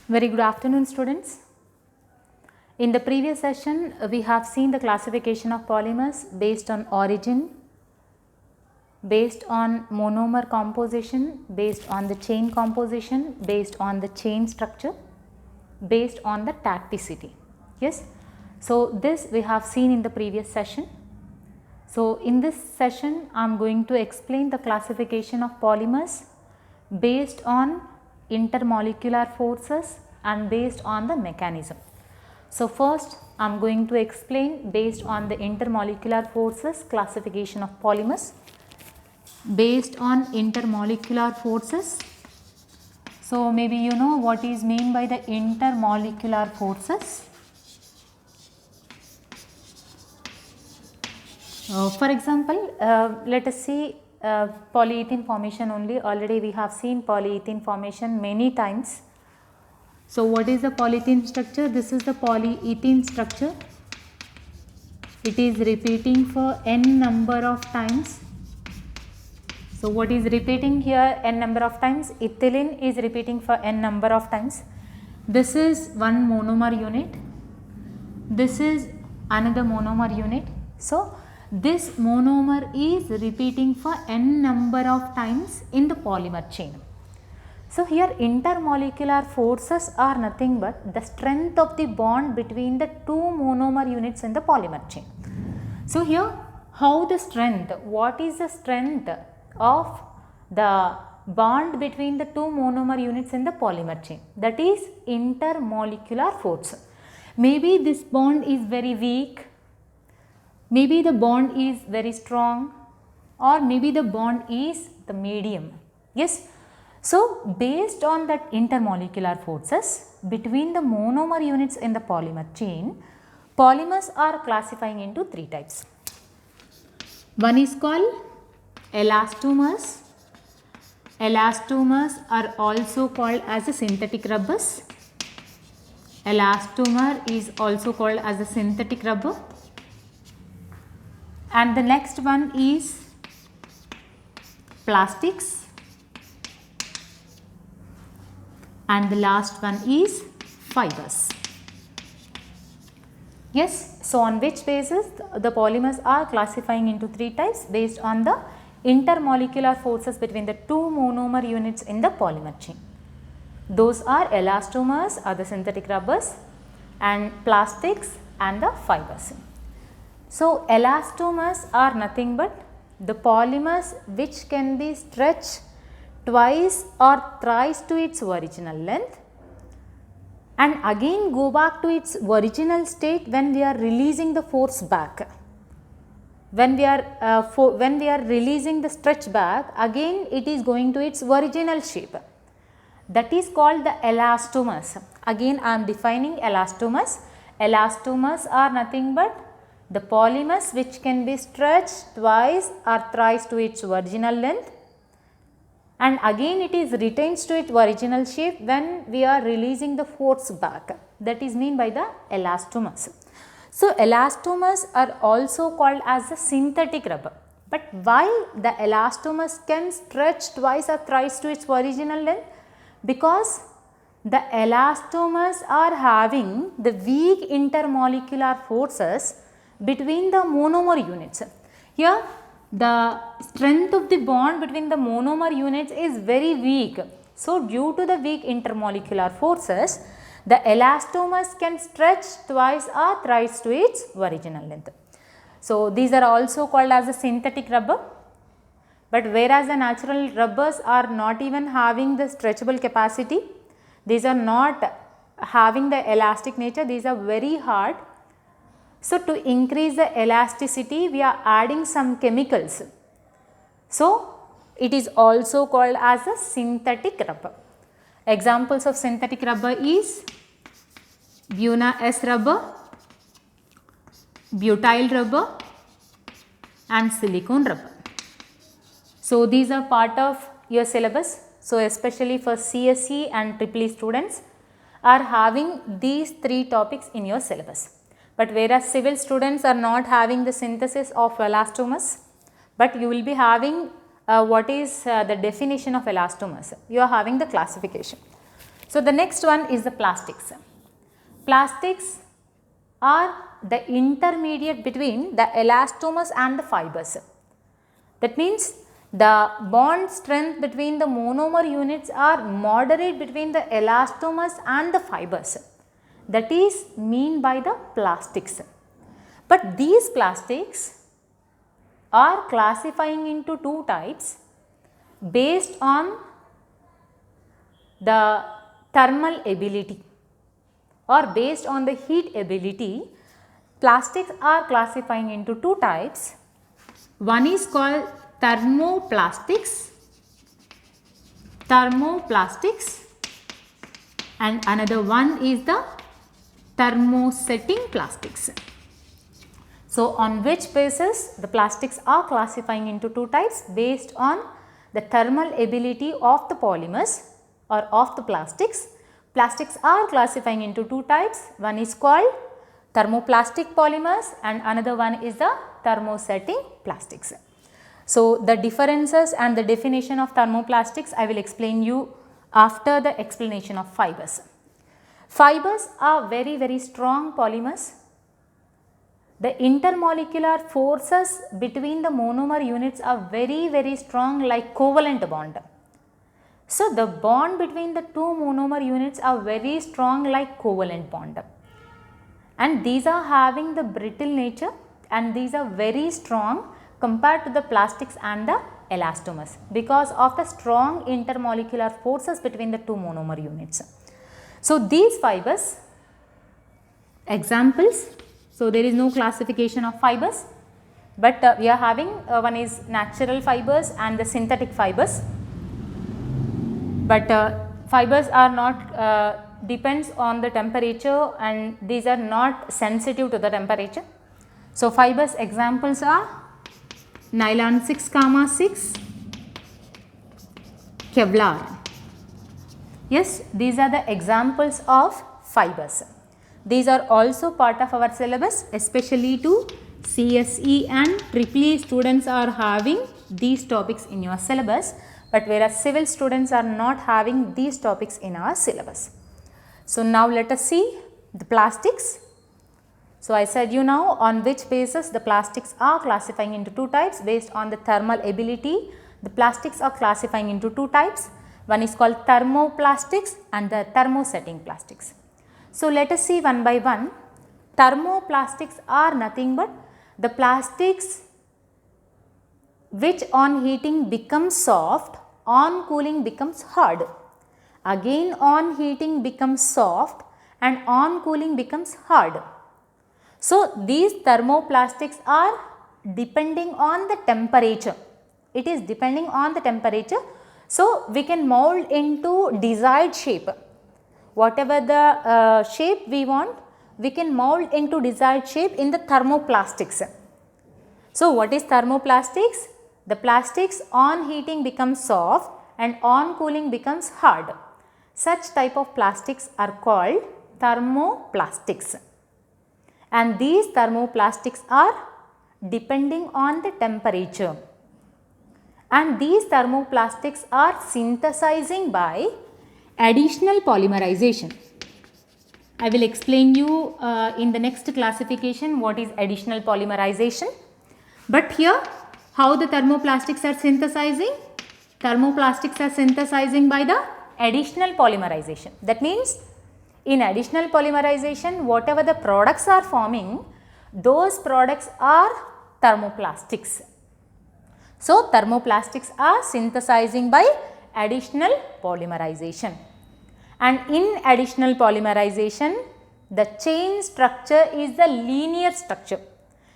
Very good afternoon, students. In the previous session, we have seen the classification of polymers based on origin, based on monomer composition, based on the chain composition, based on the chain structure, based on the tacticity. Yes. So, this we have seen in the previous session. So, in this session, I am going to explain the classification of polymers based on intermolecular forces and based on the mechanism. So, first I am going to explain based on the intermolecular forces classification of polymers. Based on intermolecular forces, so maybe you know what is meant by the intermolecular forces. For example, let us see polyethylene formation only. Already we have seen polyethylene formation many times. So, what is the polyethylene structure? This is the polyethylene structure. It is repeating for n number of times. So, what is repeating here n number of times? Ethylene is repeating for n number of times. This is one monomer unit. This is another monomer unit. So, this monomer is repeating for n number of times in the polymer chain. So, here intermolecular forces are nothing but the strength of the bond between the two monomer units in the polymer chain. So, here how the strength, what is the strength of the bond between the two monomer units in the polymer chain, that is intermolecular force. Maybe this bond is very weak, maybe the bond is very strong, or maybe the bond is the medium. Yes. So, based on that intermolecular forces between the monomer units in the polymer chain, polymers are classifying into three types. One is called elastomers. Elastomers are also called as a synthetic rubbers. Elastomer is also called as a synthetic rubber. And the next one is plastics. And the last one is fibers. Yes. So, on which basis the polymers are classifying into three types? Based on the intermolecular forces between the two monomer units in the polymer chain. Those are elastomers are the synthetic rubbers, and plastics and the fibers. So, elastomers are nothing but the polymers which can be stretched twice or thrice to its original length and again go back to its original state when we are releasing the force back. When we are releasing the stretch back, again it is going to its original shape. That is called the elastomers. Again I am defining elastomers. Elastomers are nothing but the polymers which can be stretched twice or thrice to its original length and again it is retains to its original shape when we are releasing the force back. That is meant by the elastomers. So, elastomers are also called as a synthetic rubber. But why the elastomers can stretch twice or thrice to its original length? Because the elastomers are having the weak intermolecular forces between the monomer units. Here the strength of the bond between the monomer units is very weak. So, due to the weak intermolecular forces, the elastomers can stretch twice or thrice to its original length. So, these are also called as a synthetic rubber, but whereas the natural rubbers are not even having the stretchable capacity, these are not having the elastic nature, these are very hard. So, to increase the elasticity we are adding some chemicals. So, it is also called as a synthetic rubber. Examples of synthetic rubber is Buna S rubber, butyl rubber and silicone rubber. So, these are part of your syllabus. So, especially for CSE and EEE students are having these three topics in your syllabus. But whereas civil students are not having the synthesis of elastomers, but you will be having what is the definition of elastomers. You are having the classification. So, the next one is the plastics. Plastics are the intermediate between the elastomers and the fibers. That means the bond strength between the monomer units are moderate between the elastomers and the fibers. That is mean by the plastics. But these plastics are classifying into two types based on the thermal ability or based on the heat ability. Plastics are classifying into two types. One is called thermoplastics and another one is the thermosetting plastics. So, on which basis the plastics are classifying into two types based on the thermal ability of the polymers or of the plastics. Plastics are classifying into two types. One is called thermoplastic polymers and another one is the thermosetting plastics. So, the differences and the definition of thermoplastics I will explain you after the explanation of fibers. Fibers are very strong polymers. The intermolecular forces between the monomer units are very strong like covalent bond. So, the bond between the two monomer units are very strong like covalent bond, and these are having the brittle nature and these are very strong compared to the plastics and the elastomers because of the strong intermolecular forces between the two monomer units. So, these fibers examples. So, there is no classification of fibers, but we are having one is natural fibers and the synthetic fibers, but fibers are not depends on the temperature and these are not sensitive to the temperature. So, fibers examples are nylon 6,6, Kevlar. Yes, these are the examples of fibers. These are also part of our syllabus, especially to CSE and EEE students are having these topics in your syllabus, but whereas civil students are not having these topics in our syllabus. So, now let us see the plastics. So, I said you now on which basis the plastics are classifying into two types based on the thermal ability. The plastics are classifying into two types. One is called thermoplastics and the thermosetting plastics. So, let us see one by one. Thermoplastics are nothing but the plastics which on heating becomes soft, on cooling becomes hard, again on heating becomes soft and on cooling becomes hard. So, these thermoplastics are depending on the temperature, it is depending on the temperature. So, we can mold into desired shape. Whatever the shape we want, we can mold into desired shape in the thermoplastics. So, what is thermoplastics? The plastics on heating becomes soft and on cooling becomes hard. Such type of plastics are called thermoplastics, and these thermoplastics are depending on the temperature, and these thermoplastics are synthesizing by additional polymerization. I will explain you in the next classification what is additional polymerization. But here how the thermoplastics are synthesizing? Thermoplastics are synthesizing by the additional polymerization. That means in additional polymerization whatever the products are forming, those products are thermoplastics. So, thermoplastics are synthesizing by additional polymerization, and in additional polymerization the chain structure is the linear structure,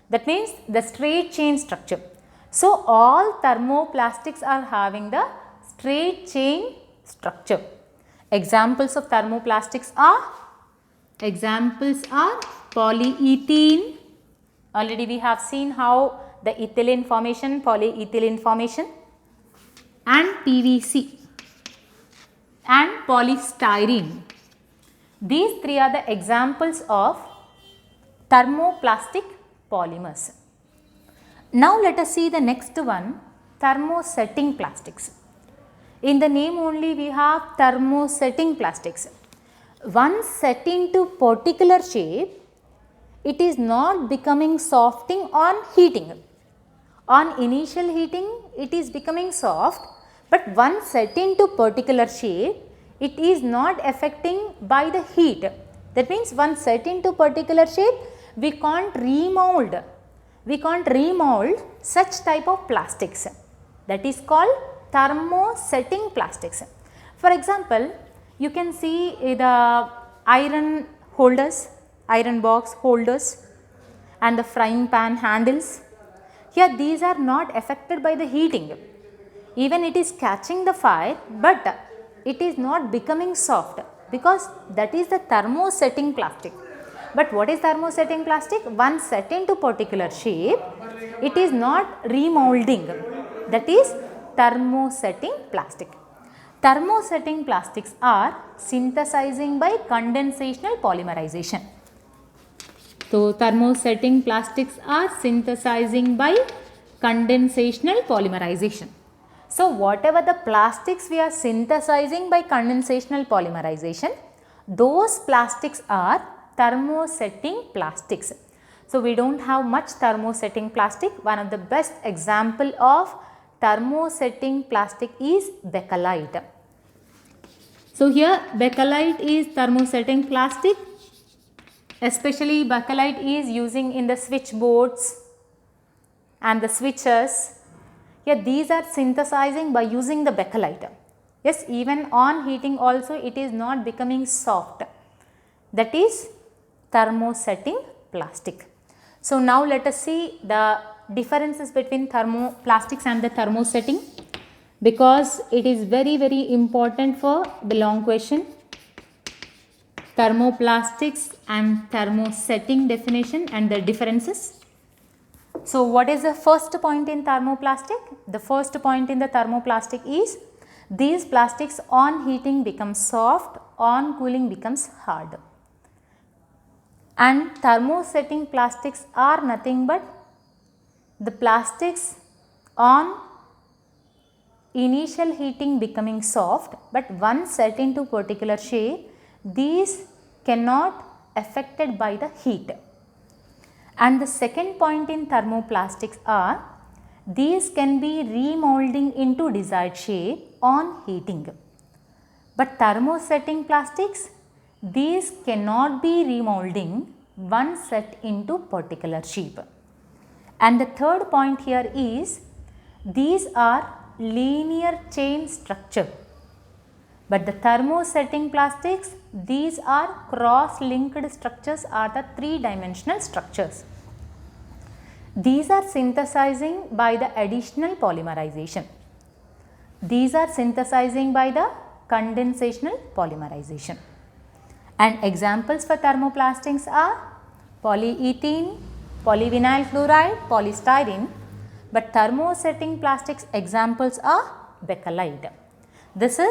that means the straight chain structure. So, all thermoplastics are having the straight chain structure. Examples of thermoplastics are polyethylene. Already we have seen how the ethylene formation, polyethylene formation, and PVC and polystyrene. These three are the examples of thermoplastic polymers. Now, let us see the next one, thermosetting plastics. In the name only we have thermosetting plastics. Once set into particular shape, it is not becoming softening on heating. On initial heating, it is becoming soft, but once set into particular shape, it is not affecting by the heat. That means once set into particular shape, we can't remold such type of plastics. That is called thermosetting plastics. For example, you can see the iron holders, iron box holders and the frying pan handles. Here these are not affected by the heating. Even it is catching the fire, but it is not becoming soft because that is the thermosetting plastic. But what is thermosetting plastic? Once set into particular shape, it is not remolding. That is thermosetting plastic. Thermosetting plastics are synthesizing by condensational polymerization. So, thermosetting plastics are synthesizing by condensational polymerization. So, whatever the plastics we are synthesizing by condensational polymerization, those plastics are thermosetting plastics. So, we do not have much thermosetting plastic. One of the best example of thermosetting plastic is bakelite. So, here bakelite is thermosetting plastic. Especially bakelite is using in the switchboards and the switches. Here these are synthesizing by using the bakelite. Yes, even on heating also it is not becoming soft. That is thermosetting plastic. So, now let us see the differences between thermoplastics and the thermosetting, because it is very important for the long question. Thermoplastics and thermosetting definition and the differences. So, what is the first point in thermoplastic? The first point in the thermoplastic is these plastics on heating become soft, on cooling becomes hard. And thermosetting plastics are nothing but the plastics on initial heating becoming soft, but once set into particular shape, these cannot affected by the heat. And the second point in thermoplastics are these can be remolding into desired shape on heating. But thermosetting plastics, these cannot be remolding once set into particular shape. And the third point here is these are linear chain structure. But the thermosetting plastics, these are cross-linked structures, are the three-dimensional structures. These are synthesizing by the additional polymerization. These are synthesizing by the condensational polymerization. And examples for thermoplastics are polyethylene, polyvinyl chloride, polystyrene. But thermosetting plastics examples are bakelite. This is